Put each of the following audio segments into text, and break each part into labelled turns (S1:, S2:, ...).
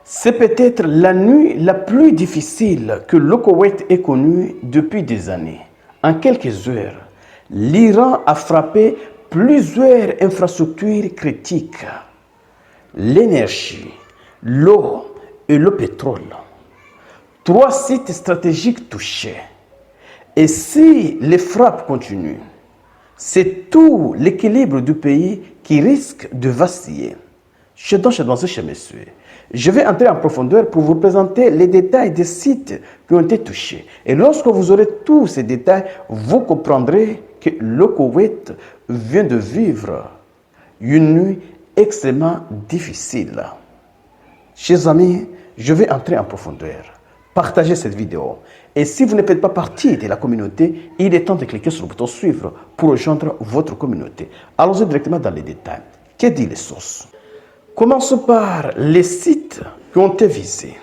S1: C'est peut-être la nuit la plus difficile que le Koweït ait connue depuis des années. En quelques heures, l'Iran a frappé plusieurs infrastructures critiques. L'énergie, l'eau et le pétrole. 3 sites stratégiques touchés. Et si les frappes continuent, c'est tout l'équilibre du pays qui risque de vaciller. Chez messieurs, je vais entrer en profondeur pour vous présenter les détails des sites qui ont été touchés. Et lorsque vous aurez tous ces détails, vous comprendrez que le Koweït vient de vivre une nuit extrêmement difficile. Chers amis, je vais entrer en profondeur. Partagez cette vidéo. Et si vous ne faites pas partie de la communauté, il est temps de cliquer sur le bouton suivre pour rejoindre votre communauté. Allons-y directement dans les détails. Que dit les sources? Commençons par les sites qui ont été visés.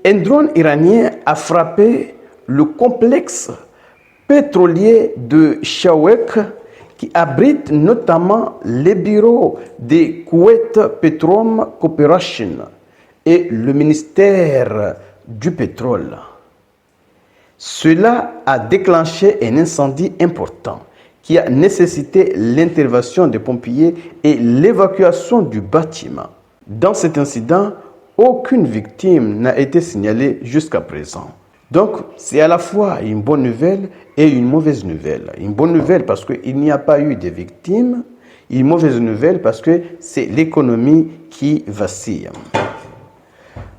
S1: Un drone iranien a frappé le complexe pétrolier de Shawek qui abrite notamment les bureaux de Kuwait Petroleum Corporation et le ministère du pétrole. Cela a déclenché un incendie important qui a nécessité l'intervention des pompiers et l'évacuation du bâtiment. Dans cet incident, aucune victime n'a été signalée jusqu'à présent. Donc, c'est à la fois une bonne nouvelle et une mauvaise nouvelle. Une bonne nouvelle parce qu'il n'y a pas eu de victimes. Une mauvaise nouvelle parce que c'est l'économie qui vacille.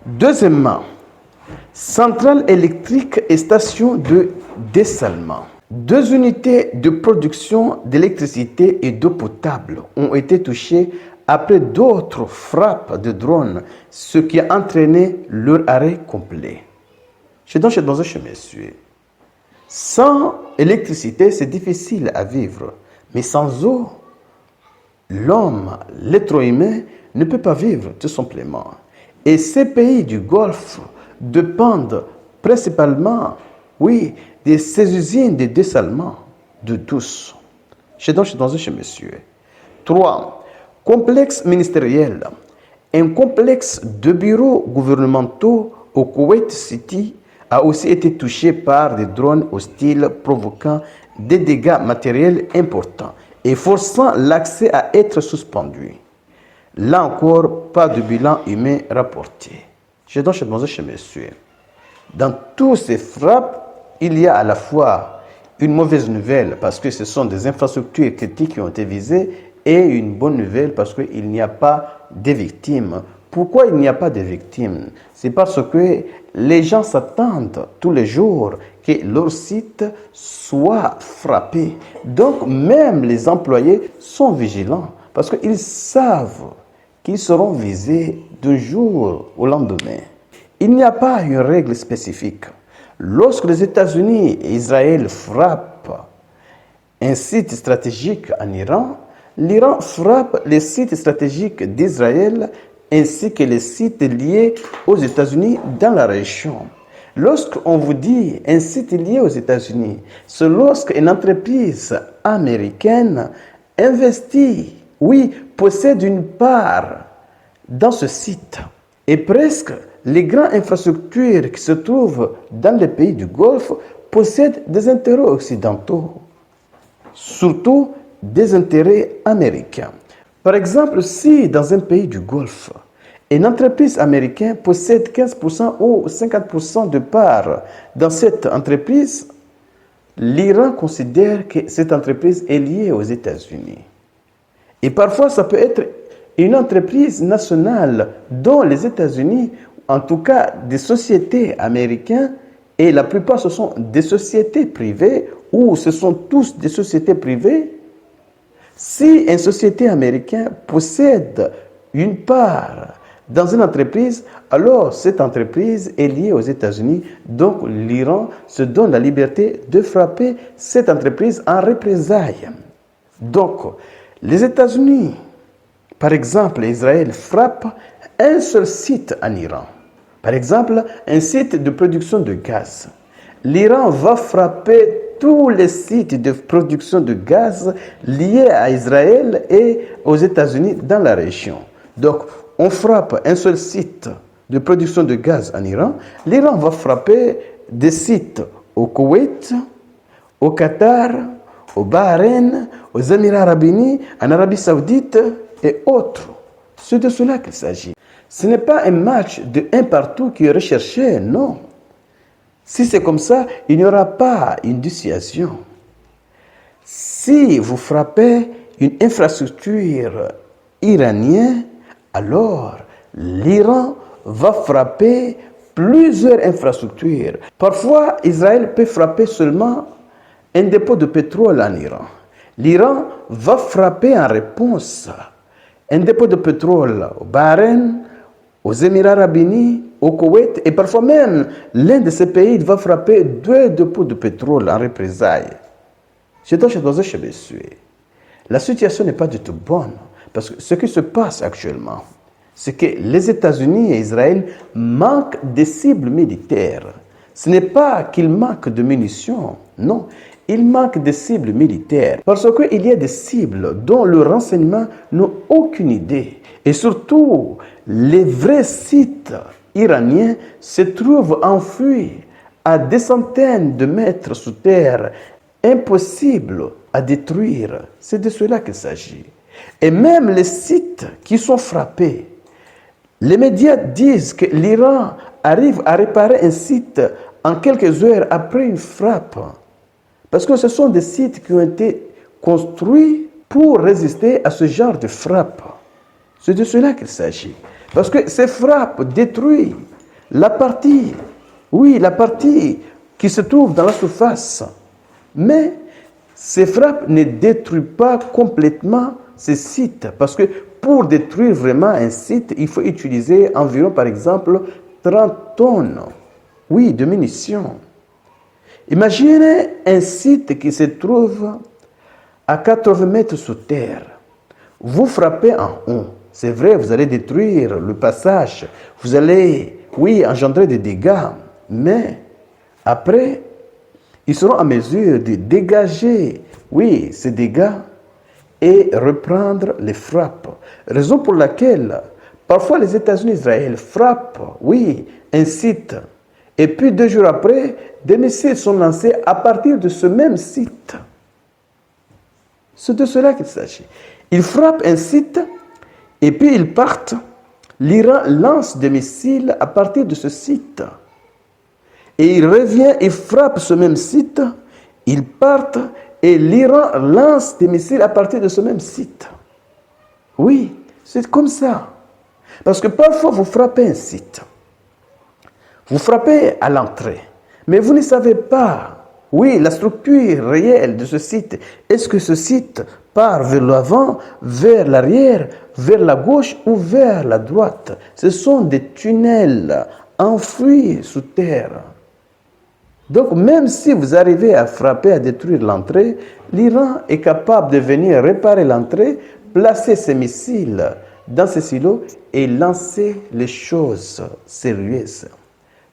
S1: Deuxièmement, centrale électrique et station de dessalement. 2 unités de production d'électricité et d'eau potable ont été touchées après d'autres frappes de drones, ce qui a entraîné leur arrêt complet. Je suis dans un chemin, monsieur. Sans électricité, c'est difficile à vivre. Mais sans eau, l'homme, l'être humain, ne peut pas vivre tout simplement. Et ces pays du Golfe dépendent principalement, oui, de ces usines de dessalement de douce. Je suis dans un chemin, monsieur. 3. Complexe ministériel. Un complexe de bureaux gouvernementaux au Kuwait City a aussi été touché par des drones hostiles provoquant des dégâts matériels importants et forçant l'accès à être suspendu. Là encore, pas de bilan humain rapporté. Je dois chez monsieur. Dans tous ces frappes, il y a à la fois une mauvaise nouvelle parce que ce sont des infrastructures critiques qui ont été visées et une bonne nouvelle parce qu'il n'y a pas de victimes. Pourquoi il n'y a pas de victimes? C'est parce que les gens s'attendent tous les jours que leur site soit frappé. Donc même les employés sont vigilants parce qu'ils savent qu'ils seront visés d'un jour au lendemain. Il n'y a pas une règle spécifique. Lorsque les États-Unis et Israël frappent un site stratégique en Iran, l'Iran frappe les sites stratégiques d'Israël ainsi que les sites liés aux États-Unis dans la région. Lorsqu'on vous dit un site lié aux États-Unis, c'est lorsqu'une entreprise américaine investit, oui, possède une part dans ce site. Et presque les grandes infrastructures qui se trouvent dans les pays du Golfe possèdent des intérêts occidentaux, surtout des intérêts américains. Par exemple, si dans un pays du Golfe, une entreprise américaine possède 15% ou 50% de parts dans cette entreprise, l'Iran considère que cette entreprise est liée aux États-Unis. Et parfois, ça peut être une entreprise nationale dont les États-Unis, en tout cas des sociétés américaines, et la plupart ce sont des sociétés privées ou ce sont tous des sociétés privées. Si une société américaine possède une part dans une entreprise, alors cette entreprise est liée aux États-Unis. Donc l'Iran se donne la liberté de frapper cette entreprise en représailles. Donc les États-Unis, par exemple Israël, frappe un seul site en Iran. Par exemple, un site de production de gaz. L'Iran va frapper tous les sites de production de gaz liés à Israël et aux États-Unis dans la région. Donc, on frappe un seul site de production de gaz en Iran, l'Iran va frapper des sites au Koweït, au Qatar, au Bahreïn, aux Émirats arabes unis, en Arabie saoudite et autres. C'est de cela qu'il s'agit. Ce n'est pas un match de un partout qui est recherché, non. Si c'est comme ça, il n'y aura pas une dissuasion. Si vous frappez une infrastructure iranienne, alors l'Iran va frapper plusieurs infrastructures. Parfois, Israël peut frapper seulement un dépôt de pétrole en Iran. L'Iran va frapper en réponse un dépôt de pétrole au Bahreïn, aux Émirats arabes unis, au Koweït, et parfois même l'un de ces pays va frapper 2 dépôts de pétrole en représailles. La situation n'est pas du tout bonne, parce que ce qui se passe actuellement, c'est que les États-Unis et Israël manquent des cibles militaires. Ce n'est pas qu'ils manquent de munitions, non. Ils manquent des cibles militaires parce qu'il y a des cibles dont le renseignement n'a aucune idée. Et surtout, les vrais sites iraniens se trouvent enfouis à des centaines de mètres sous terre, impossible à détruire. C'est de cela qu'il s'agit. Et même les sites qui sont frappés, les médias disent que l'Iran arrive à réparer un site en quelques heures après une frappe. Parce que ce sont des sites qui ont été construits pour résister à ce genre de frappe. C'est de cela qu'il s'agit. Parce que ces frappes détruisent la partie, la partie qui se trouve dans la surface. Mais ces frappes ne détruisent pas complètement ces sites. Parce que pour détruire vraiment un site, il faut utiliser environ, par exemple, 30 tonnes, de munitions. Imaginez un site qui se trouve à 80 mètres sous terre. Vous frappez en haut. C'est vrai, vous allez détruire le passage. Vous allez, engendrer des dégâts. Mais après, ils seront en mesure de dégager, ces dégâts et reprendre les frappes. Raison pour laquelle, parfois les États-Unis et Israël frappent, un site. Et puis 2 jours après, des missiles sont lancés à partir de ce même site. C'est de cela qu'il s'agit. Ils frappent un site et puis ils partent. L'Iran lance des missiles à partir de ce site. Et il revient et frappe ce même site. Ils partent et l'Iran lance des missiles à partir de ce même site. Oui, c'est comme ça. Parce que parfois vous frappez un site. Vous frappez à l'entrée, mais vous ne savez pas, la structure réelle de ce site. Est-ce que ce site part vers l'avant, vers l'arrière, vers la gauche ou vers la droite? Ce sont des tunnels enfouis sous terre. Donc même si vous arrivez à frapper, à détruire l'entrée, l'Iran est capable de venir réparer l'entrée, placer ses missiles dans ces silos et lancer les choses sérieuses.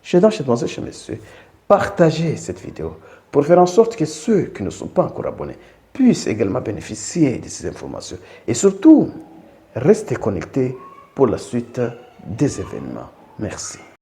S1: Chez monsieur, partagez cette vidéo pour faire en sorte que ceux qui ne sont pas encore abonnés puissent également bénéficier de ces informations. Et surtout, restez connectés pour la suite des événements. Merci.